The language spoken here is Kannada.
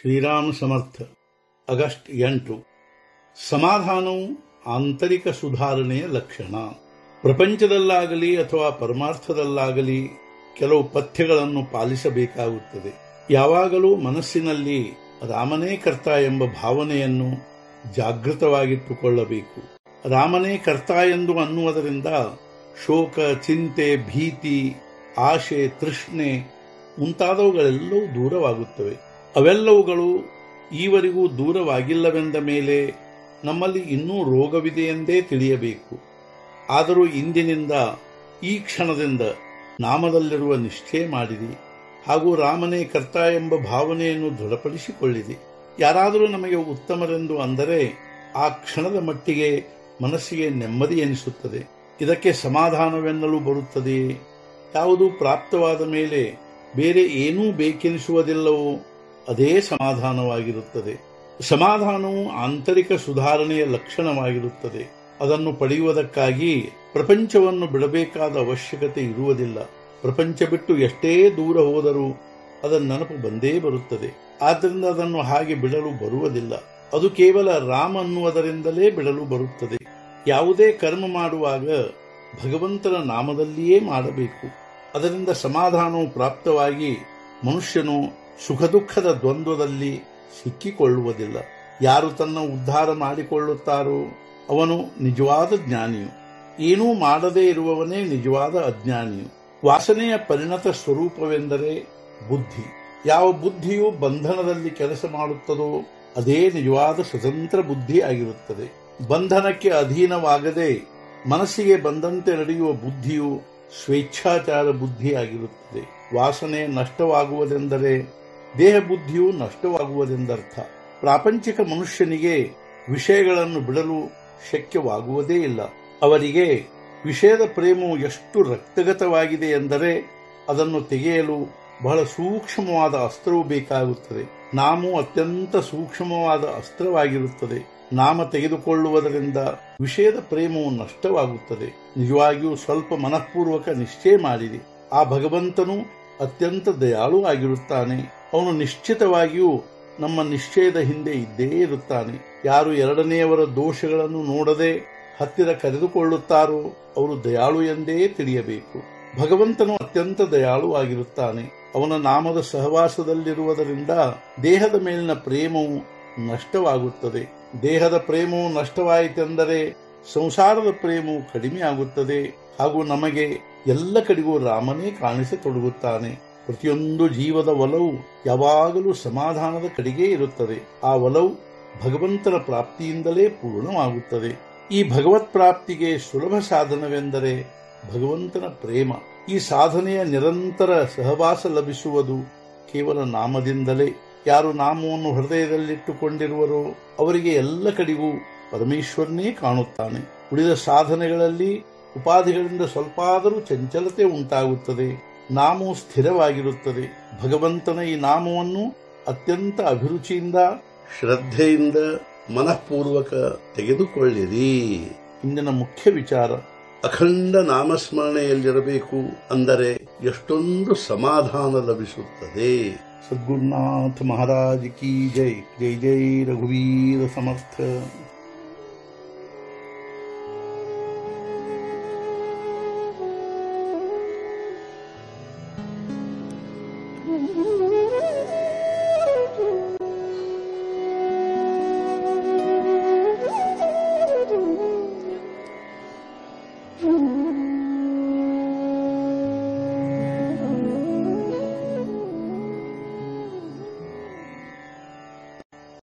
ಶ್ರೀರಾಮ ಸಮರ್ಥ. ಆಗಸ್ಟ್ 8. ಸಮಾಧಾನವು ಆಂತರಿಕ ಸುಧಾರಣೆಯ ಲಕ್ಷಣ. ಪ್ರಪಂಚದಲ್ಲಾಗಲಿ ಅಥವಾ ಪರಮಾರ್ಥದಲ್ಲಾಗಲಿ ಕೆಲವು ಪಥ್ಯಗಳನ್ನು ಪಾಲಿಸಬೇಕಾಗುತ್ತದೆ. ಯಾವಾಗಲೂ ಮನಸ್ಸಿನಲ್ಲಿ ರಾಮನೇ ಕರ್ತ ಎಂಬ ಭಾವನೆಯನ್ನು ಜಾಗೃತವಾಗಿಟ್ಟುಕೊಳ್ಳಬೇಕು. ರಾಮನೇ ಕರ್ತ ಎಂದು ಅನ್ನುವುದರಿಂದ ಶೋಕ, ಚಿಂತೆ, ಭೀತಿ, ಆಶೆ, ತೃಷ್ಣೆ ಮುಂತಾದವುಗಳೆಲ್ಲವೂ ದೂರವಾಗುತ್ತವೆ. ಅವೆಲ್ಲವುಗಳು ಈವರೆಗೂ ದೂರವಾಗಿಲ್ಲವೆಂದ ಮೇಲೆ ನಮ್ಮಲ್ಲಿ ಇನ್ನೂ ರೋಗವಿದೆಯೆಂದೇ ತಿಳಿಯಬೇಕು. ಆದರೂ ಇಂದಿನಿಂದ, ಈ ಕ್ಷಣದಿಂದ ನಾಮದಲ್ಲಿರುವ ನಿಷ್ಠೆ ಮಾಡಿರಿ ಹಾಗೂ ರಾಮನೇ ಕರ್ತ ಎಂಬ ಭಾವನೆಯನ್ನು ದೃಢಪಡಿಸಿಕೊಳ್ಳಿರಿ. ಯಾರಾದರೂ ನಮಗೆ ಉತ್ತಮರೆಂದು ಅಂದರೆ ಆ ಕ್ಷಣದ ಮಟ್ಟಿಗೆ ಮನಸ್ಸಿಗೆ ನೆಮ್ಮದಿ ಎನಿಸುತ್ತದೆ. ಇದಕ್ಕೆ ಸಮಾಧಾನವೆನ್ನಲು ಬರುತ್ತದೆಯೇ? ಯಾವುದು ಪ್ರಾಪ್ತವಾದ ಮೇಲೆ ಬೇರೆ ಏನೂ ಬೇಕೆನಿಸುವುದಿಲ್ಲವೋ ಅದೇ ಸಮಾಧಾನವಾಗಿರುತ್ತದೆ. ಸಮಾಧಾನವು ಆಂತರಿಕ ಸುಧಾರಣೆಯ ಲಕ್ಷಣವಾಗಿರುತ್ತದೆ. ಅದನ್ನು ಪಡೆಯುವುದಕ್ಕಾಗಿ ಪ್ರಪಂಚವನ್ನು ಬಿಡಬೇಕಾದ ಅವಶ್ಯಕತೆ ಇರುವುದಿಲ್ಲ. ಪ್ರಪಂಚ ಬಿಟ್ಟು ಎಷ್ಟೇ ದೂರ ಹೋದರೂ ಅದರ ನೆನಪು ಬಂದೇ ಬರುತ್ತದೆ. ಆದ್ದರಿಂದ ಅದನ್ನು ಹಾಗೆ ಬಿಡಲು ಬರುವುದಿಲ್ಲ. ಅದು ಕೇವಲ ರಾಮ ಅನ್ನುವುದರಿಂದಲೇ ಬಿಡಲು ಬರುತ್ತದೆ. ಯಾವುದೇ ಕರ್ಮ ಮಾಡುವಾಗ ಭಗವಂತನ ನಾಮದಲ್ಲಿಯೇ ಮಾಡಬೇಕು. ಅದರಿಂದ ಸಮಾಧಾನವು ಪ್ರಾಪ್ತವಾಗಿ ಮನುಷ್ಯನು ಸುಖ ದುಃಖದ ದ್ವಂದ್ವದಲ್ಲಿ ಸಿಕ್ಕಿಕೊಳ್ಳುವುದಿಲ್ಲ. ಯಾರು ತನ್ನ ಉದ್ಧಾರ ಮಾಡಿಕೊಳ್ಳುತ್ತಾರೋ ಅವನು ನಿಜವಾದ ಜ್ಞಾನಿಯು. ಏನೂ ಮಾಡದೇ ಇರುವವನೇ ನಿಜವಾದ ಅಜ್ಞಾನಿಯು. ವಾಸನೆಯ ಪರಿಣತ ಸ್ವರೂಪವೆಂದರೆ ಬುದ್ಧಿ. ಯಾವ ಬುದ್ಧಿಯು ಬಂಧನದಲ್ಲಿ ಕೆಲಸ ಮಾಡುತ್ತದೋ ಅದೇ ನಿಜವಾದ ಸ್ವತಂತ್ರ ಬುದ್ಧಿ ಆಗಿರುತ್ತದೆ. ಬಂಧನಕ್ಕೆ ಅಧೀನವಾಗದೆ ಮನಸ್ಸಿಗೆ ಬಂದಂತೆ ನಡೆಯುವ ಬುದ್ಧಿಯು ಸ್ವೇಚ್ಛಾಚಾರ ಬುದ್ಧಿಯಾಗಿರುತ್ತದೆ. ವಾಸನೆ ನಷ್ಟವಾಗುವುದೆಂದರೆ ದೇಹ ಬುದ್ಧಿಯು ನಷ್ಟವಾಗುವುದೆಂದರ್ಥ. ಪ್ರಾಪಂಚಿಕ ಮನುಷ್ಯನಿಗೆ ವಿಷಯಗಳನ್ನು ಬಿಡಲು ಶಕ್ಯವಾಗುವುದೇ ಇಲ್ಲ. ಅವರಿಗೆ ವಿಷಯದ ಪ್ರೇಮವು ಎಷ್ಟು ರಕ್ತಗತವಾಗಿದೆ ಎಂದರೆ ಅದನ್ನು ತೆಗೆಯಲು ಬಹಳ ಸೂಕ್ಷ್ಮವಾದ ಅಸ್ತ್ರವು ಬೇಕಾಗುತ್ತದೆ. ನಾಮವು ಅತ್ಯಂತ ಸೂಕ್ಷ್ಮವಾದ ಅಸ್ತ್ರವಾಗಿರುತ್ತದೆ. ನಾಮ ತೆಗೆದುಕೊಳ್ಳುವುದರಿಂದ ವಿಷಯದ ಪ್ರೇಮವು ನಷ್ಟವಾಗುತ್ತದೆ. ನಿಜವಾಗಿಯೂ ಸ್ವಲ್ಪ ಮನಃಪೂರ್ವಕ ನಿಶ್ಚಯ ಮಾಡಿರಿ. ಆ ಭಗವಂತನು ಅತ್ಯಂತ ದಯಾಳು ಆಗಿರುತ್ತಾನೆ. ಅವನು ನಿಶ್ಚಿತವಾಗಿಯೂ ನಮ್ಮ ನಿಶ್ಚಯದ ಹಿಂದೆ ಇದ್ದೇ ಇರುತ್ತಾನೆ. ಯಾರು ಎರಡನೆಯವರ ದೋಷಗಳನ್ನು ನೋಡದೆ ಹತ್ತಿರ ಕರೆದುಕೊಳ್ಳುತ್ತಾರೋ ಅವರು ದಯಾಳು ಎಂದೇ ತಿಳಿಯಬೇಕು. ಭಗವಂತನು ಅತ್ಯಂತ ದಯಾಳು ಆಗಿರುತ್ತಾನೆ. ಅವನ ನಾಮದ ಸಹವಾಸದಲ್ಲಿರುವುದರಿಂದ ದೇಹದ ಮೇಲಿನ ಪ್ರೇಮವು ನಷ್ಟವಾಗುತ್ತದೆ. ದೇಹದ ಪ್ರೇಮವು ನಷ್ಟವಾಯಿತೆಂದರೆ ಸಂಸಾರದ ಪ್ರೇಮವು ಕಡಿಮೆಯಾಗುತ್ತದೆ ಹಾಗೂ ನಮಗೆ ಎಲ್ಲ ಕಡೆಗೂ ರಾಮನೇ ಕಾಣಿಸತೊಡಗುತ್ತಾನೆ. ಪ್ರತಿಯೊಂದು ಜೀವದ ಒಲವು ಯಾವಾಗಲೂ ಸಮಾಧಾನದ ಕಡೆಗೇ ಇರುತ್ತದೆ. ಆ ಒಲವು ಭಗವಂತನ ಪ್ರಾಪ್ತಿಯಿಂದಲೇ ಪೂರ್ಣವಾಗುತ್ತದೆ. ಈ ಭಗವತ್ ಪ್ರಾಪ್ತಿಗೆ ಸುಲಭ ಸಾಧನವೆಂದರೆ ಭಗವಂತನ ಪ್ರೇಮ. ಈ ಸಾಧನೆಯ ನಿರಂತರ ಸಹವಾಸ ಲಭಿಸುವುದು ಕೇವಲ ನಾಮದಿಂದಲೇ. ಯಾರು ನಾಮವನ್ನು ಹೃದಯದಲ್ಲಿಟ್ಟುಕೊಂಡಿರುವರೋ ಅವರಿಗೆ ಎಲ್ಲ ಕಡೆಗೂ ಪರಮೇಶ್ವರನೇ ಕಾಣುತ್ತಾನೆ. ಉಳಿದ ಸಾಧನೆಗಳಲ್ಲಿ ಉಪಾಧಿಗಳಿಂದ ಸ್ವಲ್ಪಾದರೂ ಚಂಚಲತೆ ಉಂಟಾಗುತ್ತದೆ. ನಾಮವು ಸ್ಥಿರವಾಗಿರುತ್ತದೆ. ಭಗವಂತನ ಈ ನಾಮವನ್ನು ಅತ್ಯಂತ ಅಭಿರುಚಿಯಿಂದ, ಶ್ರದ್ಧೆಯಿಂದ, ಮನಃಪೂರ್ವಕ ತೆಗೆದುಕೊಳ್ಳಿರಿ. ಇಂದಿನ ಮುಖ್ಯ ವಿಚಾರ, ಅಖಂಡ ನಾಮಸ್ಮರಣೆಯಲ್ಲಿರಬೇಕು ಅಂದರೆ ಎಷ್ಟೊಂದು ಸಮಾಧಾನ ಲಭಿಸುತ್ತದೆ. ಸದ್ಗುರುನಾಥ ಮಹಾರಾಜ್ ಕಿ ಜೈ. ಜೈ ಜೈ ರಘುವೀರ ಸಮರ್ಥ.